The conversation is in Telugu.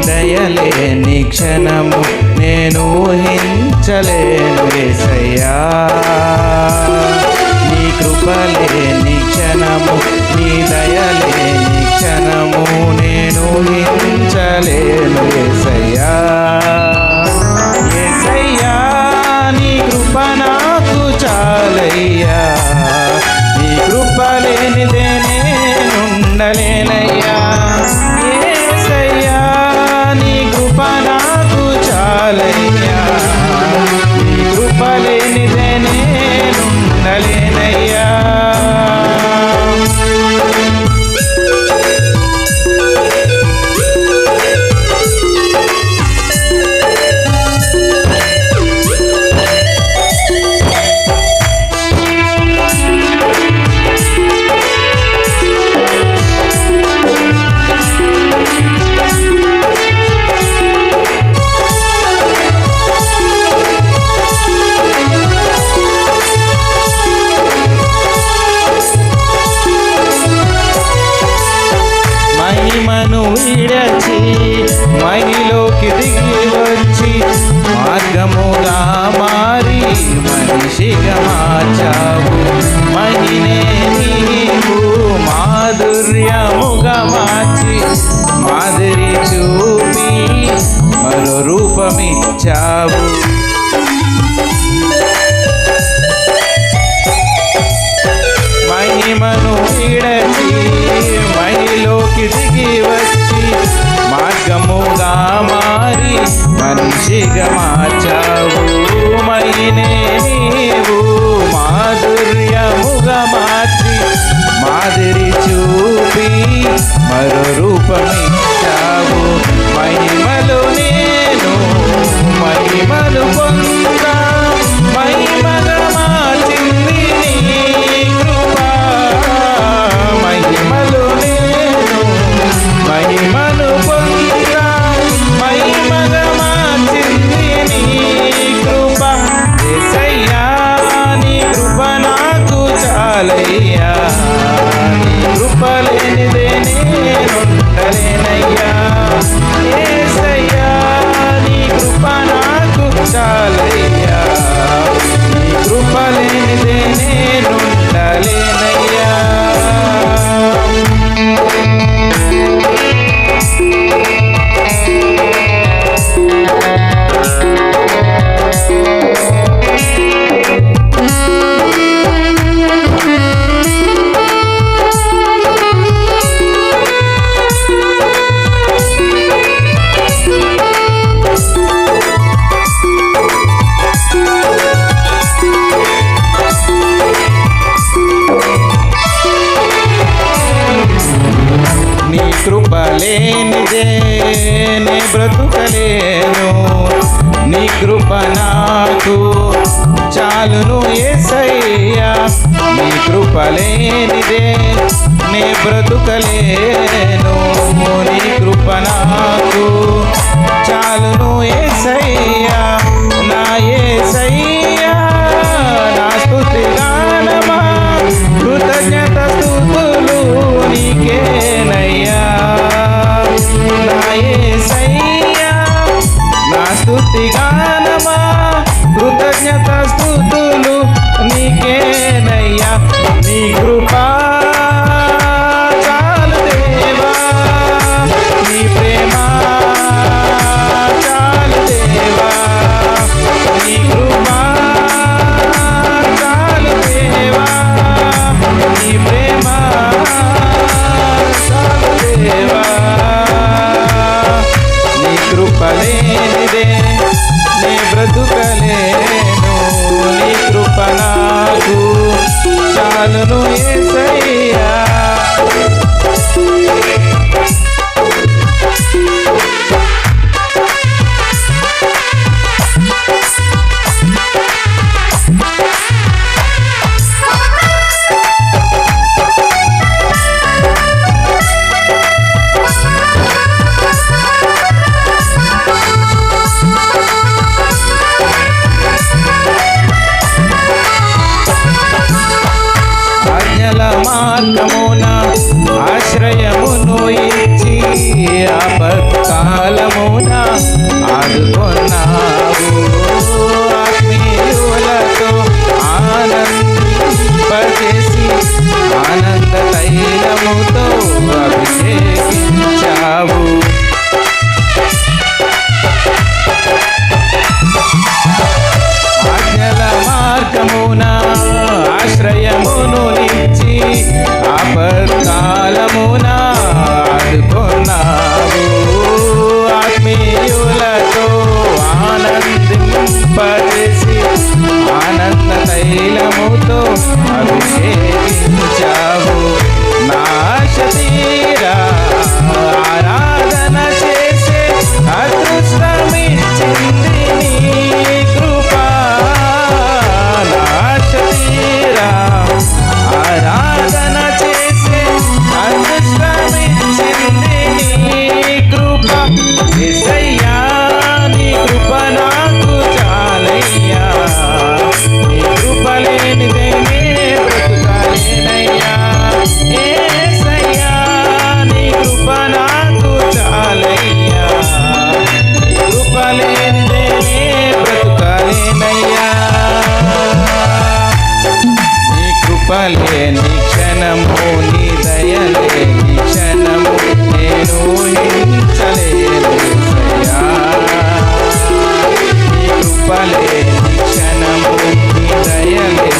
దయలేని క్షణము నేను ఊహించలేను యేసయ్యా. నీ కృపలేని క్షణము, నీ దయలేని క్షణము నేను ఊహించలేను యేసయ్యా. యేసయ్యా నీ కృప నాకు చాలయ్యా, నీ కృప లేనిదే నేనుండలేనయ్యా. నీ కృప నాకు చాలయ్యా, నీ కృప లేనిదే నేనుండలేనయ్యా. మహిమను విడచి మహిలోకి దిగి వచ్చి మార్గముగా మారి మనిషిగా మార్చావు. మహినే నీవు మాధుర్యముగా మార్చి మాదిరి చూపి మరో రూపమిచ్చావు. మహిమను విడచి మహిలోకి దిగి వచ్చి మార్గముగా మారి మనిషిగా మార్చావు. మహినే నీవు మాధుర్యముగా మార్చి మాదిరి చూపి మరో రూపమిచ్చావు. మహిమలు నేను మహిమలు పొందా, మహిమగా మార్చింది నీ కృప. మహిమలు నేను మహిమను పొందా, మహిమగా మార్చింది నీ కృప. యేసయ్యా నీ కృప నాకు చాలయ్యా, నీ కృప లేనిదే నేనుండలేనయ్యా. యేసయ్యా నీ కృప నాకు చాలయ్యా, నీ కృప లేనిదే నేనుండలేనయ్యా. నీ కృప లేనిదే నే బ్రతుకలేను, నీ కృప నాకు చాలును యేసయ్యా. నీ కృప లేనిదే నే బ్రతుకలేను, నీ కృప నాకు చాలును యేసయ్యా. నా యేసయ్యా నా స్తుతి గానమా, కృతజ్ఞత స్తుతులు నీకేనయ్యా. నా యేసయ్యా నా స్తుతి గానమా, కృతజ్ఞత స్తుతులు నీకేనయ్యా. నీ కృపా చాలు దేవా, నీ ప్రేమ చాలు దేవా, నీ కృపా చాలు దేవా, నీ ప్రేమ చాలు దేవా. నీ కృప లేనిదే నే బ్రతుకలేను, నీ కృప నాకు చాలును యేసయ్యా మార్గమున ఆశ్రయమును ఇచ్చి ఆపత్కాలమున ఆదుకొన్నావు ఆత్మీయులతో ఆనందింపజేసి ఆనంద తైలముతో అభిషేకించావు ఆజ్ఞల మార్గమున ఆశ్రయమును నిచ్చి ఆపత్కాలమున ఆదుకొన్నావు ఆత్మీయులతో ఆనందింపజేసి ఆనంద తైలముతో అభిషేకించావు నాశ తీరా ఆరాధన చేసే అదృష్టమిచ్చింది నీ కృపా నాశ తీరా ఆరాధన చేసే అదృష్టమిచ్చింది నీ కృప యేసయ్యా నీ కృప నాకు చాలయ్యా నీ కృప లేనిదే నే బ్రతుకలేనయ్యా యేసయ్యా నీ కృప నాకు చాలయ్యా నీ కృప లేనిదే నే బ్రతుకలేనయ్యా నీ కృప లేని క్షణము నీ దయలేని క్షణము నేను ఊహించలేను యేసయ్యా నీ కృప లేని క్షణము నీ దయలేని